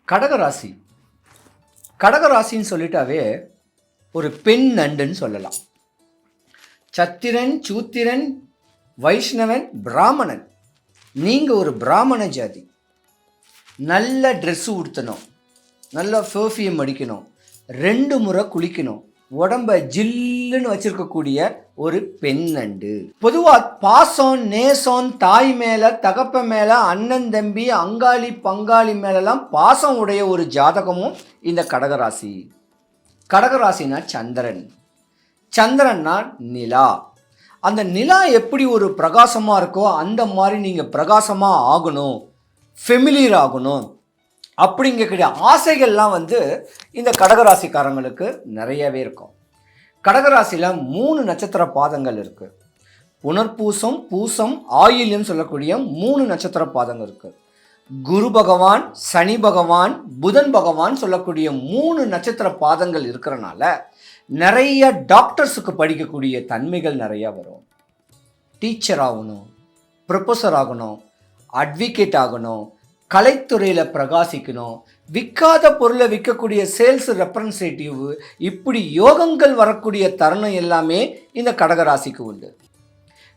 கடகராசி கடகராசின்னு சொல்லிட்டாவே ஒரு பெண் நண்டுன்னு சொல்லலாம். சத்திரன், சூத்திரன், வைஷ்ணவன், பிராமணன். நீங்கள் ஒரு பிராமண ஜாதி. நல்ல ட்ரெஸ்ஸு உடுத்தணும், நல்ல பெர்ஃப்யூம் அடிக்கணும், 2 முறை குளிக்கணும், உடம்ப ஜில்லுன்னு வச்சிருக்கக்கூடிய ஒரு பெண் நண்டு. பொதுவாக பாசம், நேசம், தாய் மேலே, தகப்ப மேலே, அண்ணன் தம்பி, அங்காளி பங்காளி மேலெல்லாம் பாசம் உடைய ஒரு ஜாதகமும் இந்த கடகராசி. கடகராசினா சந்திரன். சந்திரன்னா நிலா. அந்த நிலா எப்படி ஒரு பிரகாசமாக இருக்கோ அந்த மாதிரி நீங்கள் பிரகாசமாக ஆகணும், ஃபெமிலியர் ஆகணும் அப்படிங்கக்கூடிய ஆசைகள்லாம் இந்த கடகராசிக்காரங்களுக்கு நிறையவே இருக்கும். கடகராசியில் 3 நட்சத்திர பாதங்கள் இருக்குது. புனர்பூசம், பூசம், ஆயில்யம் சொல்லக்கூடிய 3 நட்சத்திர பாதங்கள் இருக்குது. குரு பகவான், சனி பகவான், புதன் பகவான் சொல்லக்கூடிய 3 நட்சத்திர பாதங்கள் இருக்கிறனால நிறைய டாக்டர்ஸுக்கு படிக்கக்கூடிய தன்மைகள் நிறையா வரும். டீச்சர் ஆகணும், ப்ரொஃபஸர் ஆகணும், அட்வொகேட் ஆகணும், கலைத்துறையில் பிரகாசிக்கணும், விற்காத பொருளை விற்கக்கூடிய சேல்ஸ் ரெப்ரசன்டேட்டிவ், இப்படி யோகங்கள் வரக்கூடிய தருணம் எல்லாமே இந்த கடகராசிக்கு உண்டு.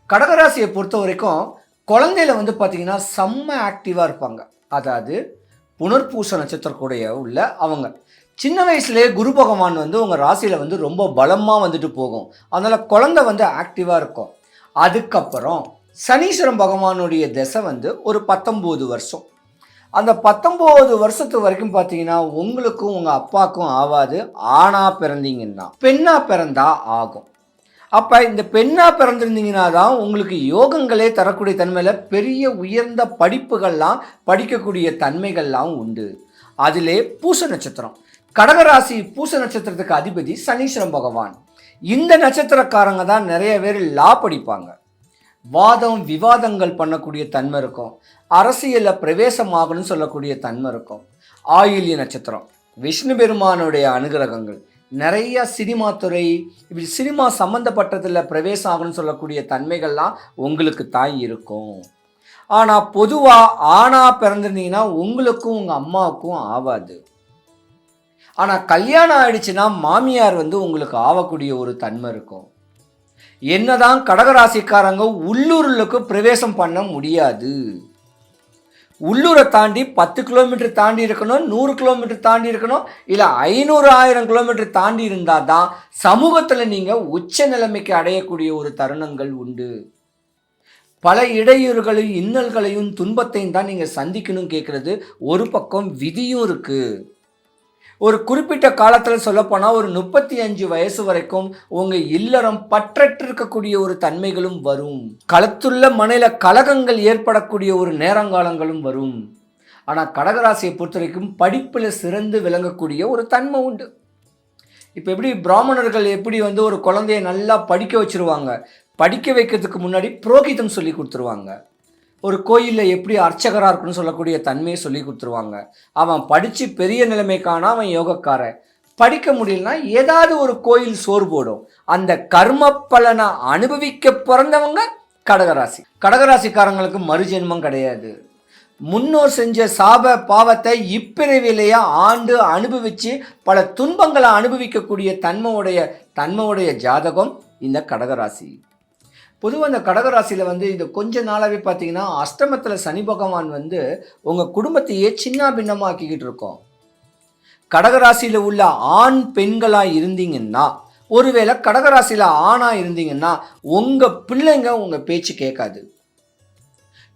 கடகராசியை பொறுத்த வரைக்கும் குழந்தையில பார்த்திங்கன்னா செம்ம ஆக்டிவாக இருப்பாங்க. அதாவது புனர்பூச நட்சத்திரக்கூடிய உள்ள அவங்க சின்ன வயசுலேயே குரு பகவான் உங்கள் ராசியில் ரொம்ப பலமாக போகும். அதனால் குழந்தை ஆக்டிவாக இருக்கும். அதுக்கப்புறம் சனீஸ்வரன் பகவானுடைய திசை ஒரு 19 வருஷம். அந்த 19 வருஷத்து வரைக்கும் பார்த்தீங்கன்னா உங்களுக்கும் உங்கள் அப்பாவுக்கும் ஆகாது. ஆணாக பிறந்தீங்கன்னா, பெண்ணாக பிறந்தா ஆகும். அப்போ இந்த பெண்ணாக பிறந்திருந்தீங்கன்னா தான் உங்களுக்கு யோகங்களே தரக்கூடிய தன்மையில் பெரிய உயர்ந்த படிப்புகள்லாம் படிக்கக்கூடிய தன்மைகள்லாம் உண்டு. அதிலே பூச நட்சத்திரம், கடகராசி பூச நட்சத்திரத்துக்கு அதிபதி சனீஸ்வரன் பகவான். இந்த நட்சத்திரக்காரங்க தான் நிறைய பேர் லா படிப்பாங்க, வாதம் விவாதங்கள் பண்ணக்கூடிய தன்மை இருக்கும், அரசியலில் பிரவேசமாகணும்னு சொல்லக்கூடிய தன்மை இருக்கும். ஆயில்ய நட்சத்திரம், விஷ்ணு பெருமானுடைய அனுகிரகங்கள், நிறைய சினிமா துறை, இப்படி சினிமா சம்மந்தப்பட்டதில் பிரவேசம் ஆகணும்னு சொல்லக்கூடிய தன்மைகள்லாம் உங்களுக்கு தான் இருக்கும். ஆனால் பொதுவாக ஆணாக பிறந்திருந்தீங்கன்னா உங்களுக்கும் உங்கள் அம்மாவுக்கும் ஆகாது. ஆனால் கல்யாணம் ஆயிடுச்சுன்னா மாமியார் உங்களுக்கு ஆகக்கூடிய ஒரு தன்மை இருக்கும். என்னதான் கடகராசிக்காரங்க உள்ளூர்களுக்கு பிரவேசம் பண்ண முடியாது. உள்ளூரை தாண்டி 10 கிலோமீட்டர் தாண்டி இருக்கணும், 100 கிலோமீட்டர் தாண்டி இருக்கணும், இல்லை 500-1000 கிலோமீட்டர் தாண்டி இருந்தால் தான் சமூகத்தில் நீங்கள் உச்ச நிலைமைக்கு அடையக்கூடிய ஒரு தருணங்கள் உண்டு. பல இடையூறுகளையும் இன்னல்களையும் துன்பத்தையும் தான் நீங்கள் சந்திக்கணும் கேட்குறது ஒரு பக்கம் விதியும் இருக்குது. ஒரு குறிப்பிட்ட காலத்தில் சொல்லப்போனால் ஒரு 35 வயசு வரைக்கும் உங்கள் இல்லறம் பற்றற்று இருக்கக்கூடிய ஒரு தன்மைகளும் வரும். களத்துள்ள மனையில் கலகங்கள் ஏற்படக்கூடிய ஒரு நேரங்காலங்களும் வரும். ஆனால் கடகராசியை பொறுத்த வரைக்கும் படிப்பில் சிறந்து விளங்கக்கூடிய ஒரு தன்மை உண்டு. இப்போ எப்படி பிராமணர்கள் எப்படி ஒரு குழந்தைய நல்லா படிக்க வச்சுருவாங்க, படிக்க வைக்கிறதுக்கு முன்னாடி புரோகிதம் சொல்லி கொடுத்துருவாங்க. ஒரு கோயிலில் எப்படி அர்ச்சகராக இருக்குன்னு சொல்லக்கூடிய தன்மையை சொல்லி கொடுத்துருவாங்க. அவன் படித்து பெரிய நிலைமைக்கான அவன் யோகக்காரன். படிக்க முடியலன்னா ஏதாவது ஒரு கோயில் சோறு போடும். அந்த கர்ம பலனை அனுபவிக்க பிறந்தவங்க கடகராசி. கடகராசிக்காரங்களுக்கு மறுஜென்மம் கிடையாது. முன்னோர் செஞ்ச சாப பாவத்தை இப்பிறவிலேயே ஆண்டு அனுபவித்து பல துன்பங்களை அனுபவிக்கக்கூடிய தன்மையுடைய ஜாதகம் இந்த கடகராசி. பொதுவாக அந்த கடகராசியில் இந்த கொஞ்ச நாளாகவே பார்த்தீங்கன்னா அஷ்டமத்தில் சனி பகவான் உங்கள் குடும்பத்தையே சின்ன பின்னமாக்கிக்கிட்டு இருக்கோம். கடகராசியில் உள்ள ஆண் பெண்களாக இருந்தீங்கன்னா, ஒருவேளை கடகராசியில் ஆணாக இருந்தீங்கன்னா உங்கள் பிள்ளைங்க உங்கள் பேச்சு கேட்காது.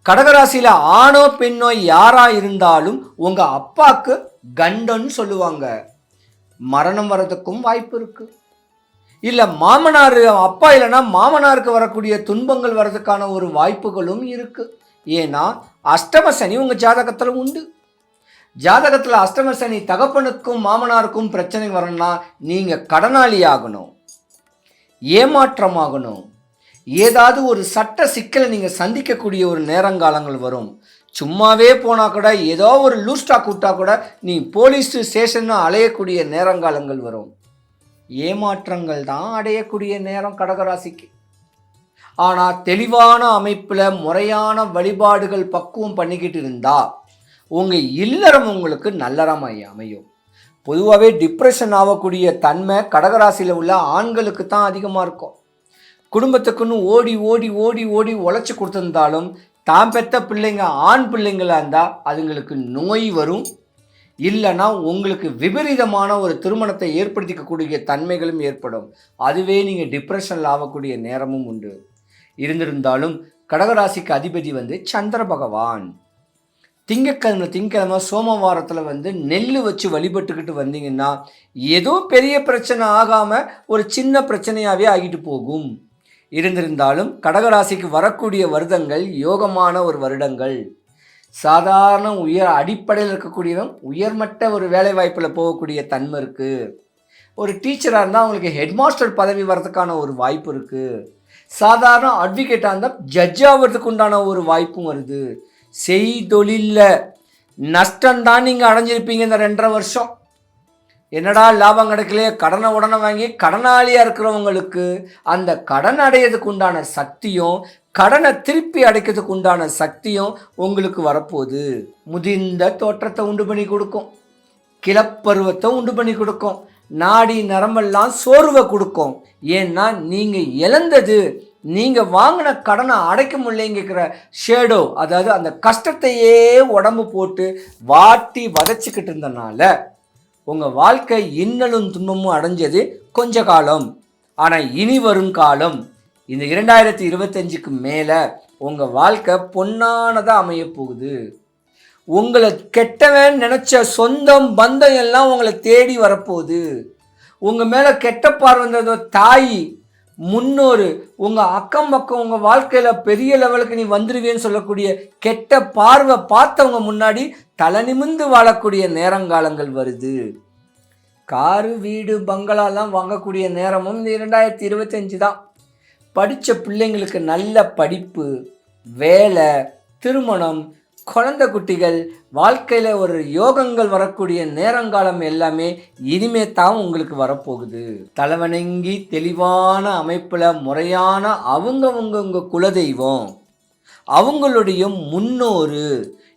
கடகராசியில் ஆணோ பெண்ணோ யாராக இருந்தாலும் உங்கள் அப்பாவுக்கு கண்டன்னு சொல்லுவாங்க. மரணம் வர்றதுக்கும் வாய்ப்பு இருக்குது. இல்லை மாமனார் அப்பா இல்லைன்னா மாமனாருக்கு வரக்கூடிய துன்பங்கள் வர்றதுக்கான ஒரு வாய்ப்புகளும் இருக்குது. ஏன்னா அஷ்டம சனி உங்கள் ஜாதகத்தில் உண்டு. ஜாதகத்தில் அஷ்டம சனி தகப்பனுக்கும் மாமனாருக்கும் பிரச்சனை வரணும்னா நீங்கள் கடனாளி ஆகணும், ஏமாற்றமாகணும், ஏதாவது ஒரு சட்ட சிக்கலை நீங்கள் சந்திக்கக்கூடிய ஒரு நேரங்காலங்கள் வரும். சும்மாவே போனால் கூட ஏதோ ஒரு லூஸ்டாக் விட்டா கூட நீ போலீஸ் ஸ்டேஷன் அலையக்கூடிய நேரங்காலங்கள் வரும். ஏமாற்றங்கள் தான் அடையக்கூடிய நேரம் கடகராசிக்கு. ஆனால் தெளிவான அமைப்பில் முறையான வழிபாடுகள் பக்குவம் பண்ணிக்கிட்டு இருந்தால் உங்கள் இல்லறம் உங்களுக்கு நல்லறம் அமையும். பொதுவாகவே டிப்ரெஷன் ஆகக்கூடிய தன்மை கடகராசியில் உள்ள ஆண்களுக்கு தான் அதிகமாக இருக்கும். குடும்பத்துக்குன்னு ஓடி ஓடி ஓடி ஓடி உழைச்சி கொடுத்துருந்தாலும் தான் பெற்ற பிள்ளைங்க ஆண் பிள்ளைங்களாக இருந்தால் அதுங்களுக்கு நோய் வரும். இல்லைன்னா உங்களுக்கு விபரீதமான ஒரு திருமணத்தை ஏற்படுத்திக்கக்கூடிய தன்மைகளும் ஏற்படும். அதுவே நீங்கள் டிப்ரெஷனில் ஆகக்கூடிய நேரமும் உண்டு. இருந்திருந்தாலும் கடகராசிக்கு அதிபதி சந்திர பகவான். திங்கக்கிழமை சோமவாரத்தில் நெல் வச்சு வழிபட்டுக்கிட்டு வந்தீங்கன்னா ஏதோ பெரிய பிரச்சனை ஆகாமல் ஒரு சின்ன பிரச்சனையாகவே ஆகிட்டு போகும். இருந்திருந்தாலும் கடகராசிக்கு வரக்கூடிய வருடங்கள் யோகமான ஒரு வருடங்கள். சாதாரண அடிப்படையில் இருக்கக்கூடியவன் உயர்மட்ட ஒரு வேலை வாய்ப்பில் போகக்கூடிய தன்மை இருக்குது. ஒரு டீச்சராக இருந்தால் அவங்களுக்கு ஹெட்மாஸ்டர் பதவி வர்றதுக்கான ஒரு வாய்ப்பு இருக்குது. சாதாரண அட்வொகேட்டாக இருந்தால் ஜட்ஜ் ஆகிறதுக்கு உண்டான ஒரு வாய்ப்பும் வருது. செய்தொழிலில் நஷ்டம்தான் நீங்கள் அடைஞ்சிருப்பீங்க இந்த 2.5 வருஷம். என்னடா லாபம் கிடைக்கலையே, கடனை உடனே வாங்கி கடனாளியாக இருக்கிறவங்களுக்கு அந்த கடன் அடையிறதுக்கு உண்டான சக்தியும் கடனை திருப்பி அடைக்கிறதுக்கு உண்டான சக்தியும் உங்களுக்கு வரப்போகுது. முதிர்ந்த தோற்றத்தை உண்டு பண்ணி கொடுக்கும், கிளப்பருவத்தை உண்டு பண்ணி கொடுக்கும், நாடி நரம்பெல்லாம் சோர்வை கொடுக்கும். ஏன்னா நீங்கள் இழந்தது, நீங்கள் வாங்கின கடனை அடைக்க முடியலைங்கிற ஷேடோ, அதாவது அந்த கஷ்டத்தையே உடம்பு போட்டு வாட்டி வதச்சிக்கிட்டு இருந்தனால உங்கள் வாழ்க்கை இன்னலும் துன்பமும் அடைஞ்சது கொஞ்ச காலம். ஆனால் இனி வரும் காலம் இந்த 2025க்கு மேலே உங்கள் வாழ்க்கை பொன்னானதாக அமைய போகுது. உங்களை கெட்டவன் நினச்ச சொந்தம் பந்தம் எல்லாம் உங்களை தேடி வரப்போகுது. உங்கள் மேலே கெட்ட பார்வை தாய், முன்னோர், உங்கள் அக்கம் பக்கம் உங்கள் வாழ்க்கையில் பெரிய லெவலுக்கு நீ வந்துடுவேன்னு சொல்லக்கூடிய கெட்ட பார்வை பார்த்தவங்க முன்னாடி தலை நிமிர்ந்து வாழக்கூடிய நேரங்காலங்கள் வருது. காரு வீடு பங்களாலாம் வாங்கக்கூடிய நேரமும் இந்த 2025 தான். படித்த பிள்ளைங்களுக்கு நல்ல படிப்பு, வேலை, திருமணம், குழந்தை குட்டிகள், வாழ்க்கையில் ஒரு யோகங்கள் வரக்கூடிய நேரங்காலம் எல்லாமே இனிமே தான் உங்களுக்கு வரப்போகுது. தலைவணங்கி தெளிவான அமைப்பில் முறையான உங்கள் குலதெய்வம், அவங்களுடைய முன்னோர்,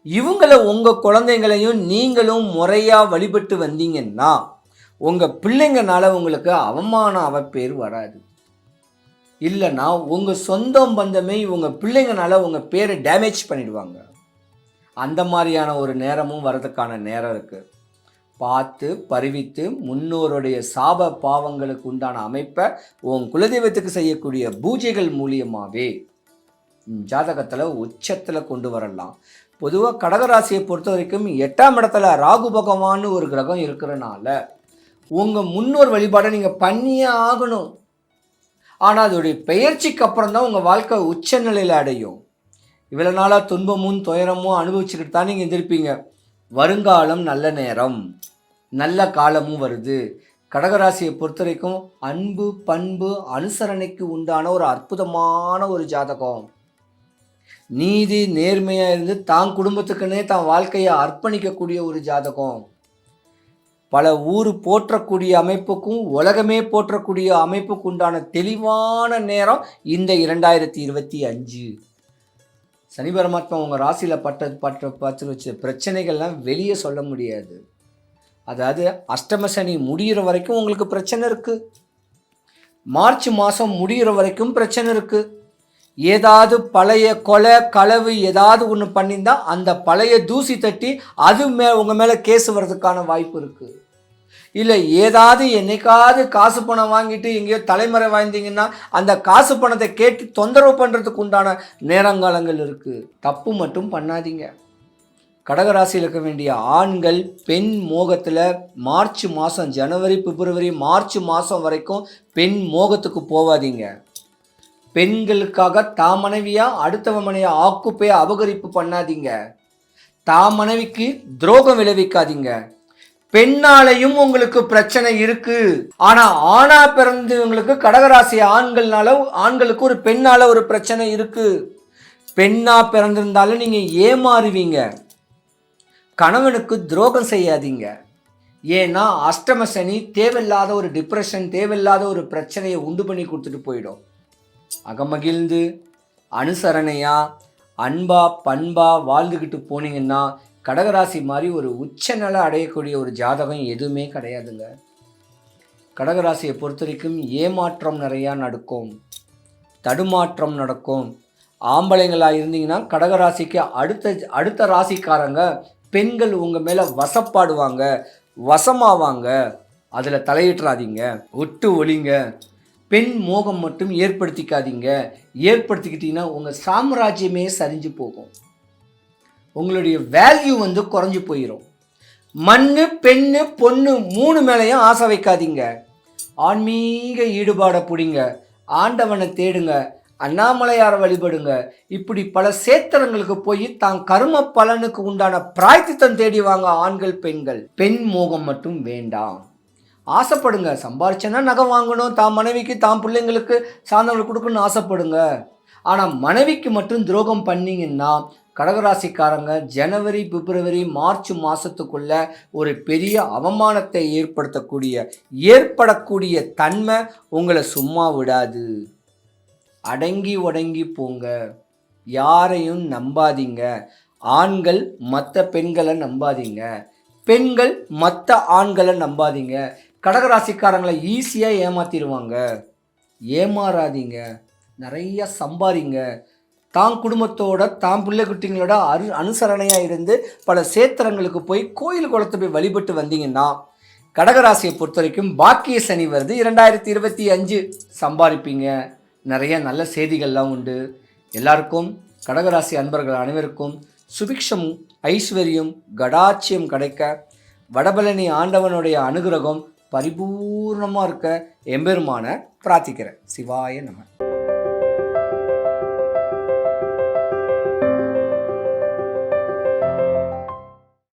இவங்களை உங்கள் குழந்தைங்களையும் நீங்களும் முறையாக வழிபட்டு வந்தீங்கன்னா உங்கள் பிள்ளைங்கனால உங்களுக்கு அவமான அவப்பேர் வராது. இல்லைன்னா உங்கள் சொந்தம் பந்தமே உங்கள் பிள்ளைங்கனால உங்கள் பேரை டேமேஜ் பண்ணிடுவாங்க. அந்த மாதிரியான ஒரு நேரமும் வரதுக்கான நேரம் இருக்குது. பார்த்து பரிவித்து முன்னோருடைய சாப பாவங்களுக்கு உண்டான அமைப்பை உன் குலதெய்வத்துக்கு செய்யக்கூடிய பூஜைகள் மூலியமாகவே ஜாதகத்தில் உச்சத்தில் கொண்டு வரலாம். பொதுவாக கடகராசியை பொறுத்த வரைக்கும் 8ஆம் இடத்துல ராகு பகவான்னு ஒரு கிரகம் இருக்கிறனால உங்கள் முன்னோர் வழிபாடை நீங்கள் பண்ணியே ஆகணும். ஆனால் அதோடைய பெயர்ச்சிக்கு அப்புறம் தான் உங்கள் வாழ்க்கை உச்சநிலையில் அடையும். இவ்வளோ நாளாக துன்பமும் துயரமும் அனுபவிச்சுக்கிட்டு தான் நீங்கள் எதிர்ப்பீங்க. வருங்காலம் நல்ல நேரம், நல்ல காலமும் வருது. கடகராசியை பொறுத்த வரைக்கும் அன்பு, பண்பு, அனுசரணைக்கு உண்டான ஒரு அற்புதமான ஒரு ஜாதகம். நீதி நேர்மையாக இருந்து தான் குடும்பத்துக்குன்னே தான் வாழ்க்கையை அர்ப்பணிக்கக்கூடிய ஒரு ஜாதகம். பல ஊர் போற்றக்கூடிய அமைப்புக்கும் உலகமே போற்றக்கூடிய அமைப்புக்கு உண்டான தெளிவான நேரம் இந்த 2025. சனி பரமாத்மா உங்கள் ராசியில் பார்த்து வச்ச பிரச்சனைகள்லாம் வெளியே சொல்ல முடியாது. அதாவது அஷ்டம சனி முடிகிற வரைக்கும் உங்களுக்கு பிரச்சனை இருக்குது. மார்ச் மாதம் முடிகிற வரைக்கும் பிரச்சனை இருக்குது. ஏதாவது பழைய கொலை களவு ஏதாவது ஒன்று பண்ணியிருந்தால் அந்த பழைய தூசி தட்டி அது உங்கள் மேலே கேஸ் வர்றதுக்கான வாய்ப்பு இருக்குது. இல்லை ஏதாவது என்னைக்காவது காசு பணம் வாங்கிட்டு எங்கேயோ தலைமுறை வாய்ந்தீங்கன்னா அந்த காசு பணத்தை கேட்டு தொந்தரவு பண்ணுறதுக்கு உண்டான நேரங்காலங்கள் இருக்குது. தப்பு மட்டும் பண்ணாதீங்க. கடகராசியில் இருக்க வேண்டிய ஆண்கள் பெண் மோகத்தில் மார்ச் மாதம், ஜனவரி, பிப்ரவரி, மார்ச் மாதம் வரைக்கும் பெண் மோகத்துக்கு போகாதீங்க. பெண்களுக்காக தான் மனைவியாக அடுத்தவ மனைவியை ஆக்குப்பே அபகரிப்பு பண்ணாதீங்க. தான் மனைவிக்கு துரோகம் விளைவிக்காதீங்க. பெண்ணாலையும் உங்களுக்கு பிரச்சனை இருக்கு. ஆனா ஆணா பிறந்தவங்களுக்கு கடகராசி ஆண்களுக்கு ஒரு பெண்ணால ஒரு பிரச்சனை இருக்கு. பெண்ணா பிறந்திருந்தாலும் நீங்க ஏமாறுவீங்க. கணவனுக்கு துரோகம் செய்யாதீங்க. ஏன்னா அஷ்டம சனி தேவையில்லாத ஒரு டிப்ரெஷன், தேவையில்லாத ஒரு பிரச்சனையை உண்டு பண்ணி கொடுத்துட்டு போயிடும். அகமகிழ்ந்து அனுசரணையா அன்பா பண்பா வாழ்ந்துக்கிட்டு போனீங்கன்னா கடகராசி மாதிரி ஒரு உச்சநிலை அடையக்கூடிய ஒரு ஜாதகம் எதுவுமே கிடையாதுங்க. கடகராசியை பொறுத்த வரைக்கும் ஏமாற்றம் நிறையா நடக்கும், தடுமாற்றம் நடக்கும். ஆம்பளைங்களாக இருந்தீங்கன்னா கடகராசிக்கு அடுத்த ராசிக்காரங்க பெண்கள் உங்கள் மேலே வசப்பாடுவாங்க, வசமாவாங்க. அதில் தலையிட்டுறாதீங்க, ஒட்டு ஒளிங்க. பெண் மோகம் மட்டும் ஏற்படுத்திக்காதீங்க. ஏற்படுத்திக்கிட்டிங்கன்னா உங்கள் சாம்ராஜ்யமே சரிஞ்சு போகும், உங்களுடைய வேல்யூ குறைஞ்சி போயிடும். மண்ணு பெண்ணு பொண்ணு 3 மேலேயும் ஆசை வைக்காதீங்க. ஆன்மீக ஈடுபாடை பிடிங்க, ஆண்டவனை தேடுங்க, அண்ணாமலையாரை வழிபடுங்க. இப்படி பல சேத்திரங்களுக்கு போய் தான் கர்ம பலனுக்கு உண்டான பிராய்த்தித்தம் தேடி வாங்க ஆண்கள் பெண்கள். பெண் மோகம் மட்டும் வேண்டாம். ஆசைப்படுங்க, சம்பாரிச்சேன்னா நகை வாங்கணும், தான் மனைவிக்கு தான் பிள்ளைங்களுக்கு சார்ந்தவங்களுக்கு கொடுக்கணும்னு ஆசைப்படுங்க. ஆனால் மனைவிக்கு மட்டும் துரோகம் பண்ணிங்கன்னா கடகராசிக்காரங்க ஜனவரி பிப்ரவரி மார்ச் மாதத்துக்குள்ள ஒரு பெரிய அவமானத்தை ஏற்படக்கூடிய தன்மை உங்களை சும்மா விடாது. அடங்கி ஒடங்கி போங்க, யாரையும் நம்பாதீங்க. ஆண்கள் மற்ற பெண்களை நம்பாதீங்க, பெண்கள் மற்ற ஆண்களை நம்பாதீங்க. கடகராசிக்காரங்களை ஈஸியாக ஏமாற்றிடுவாங்க. ஏமாறாதீங்க, நிறைய சம்பாதிங்க. தான் குடும்பத்தோட தான் பிள்ளை குட்டிங்களோட அனுசரணையாக இருந்து பல சேத்திரங்களுக்கு போய் கோயில் குளத்தை போய் வழிபட்டு வந்தீங்கன்னா கடகராசியை பொறுத்த வரைக்கும் பாக்கிய சனி வருது 2025 சம்பாதிப்பீங்க. நிறைய நல்ல செய்திகள்லாம் உண்டு. எல்லாருக்கும் கடகராசி அன்பர்கள் அனைவருக்கும் சுபிக்ஷம் ஐஸ்வர்யம் கடாட்சியம் கிடைக்க வடபழனி ஆண்டவனுடைய அனுகிரகம் பரிபூர்ணமாக இருக்க எம்பெருமான பிரார்த்திக்கிறேன். சிவாய நம.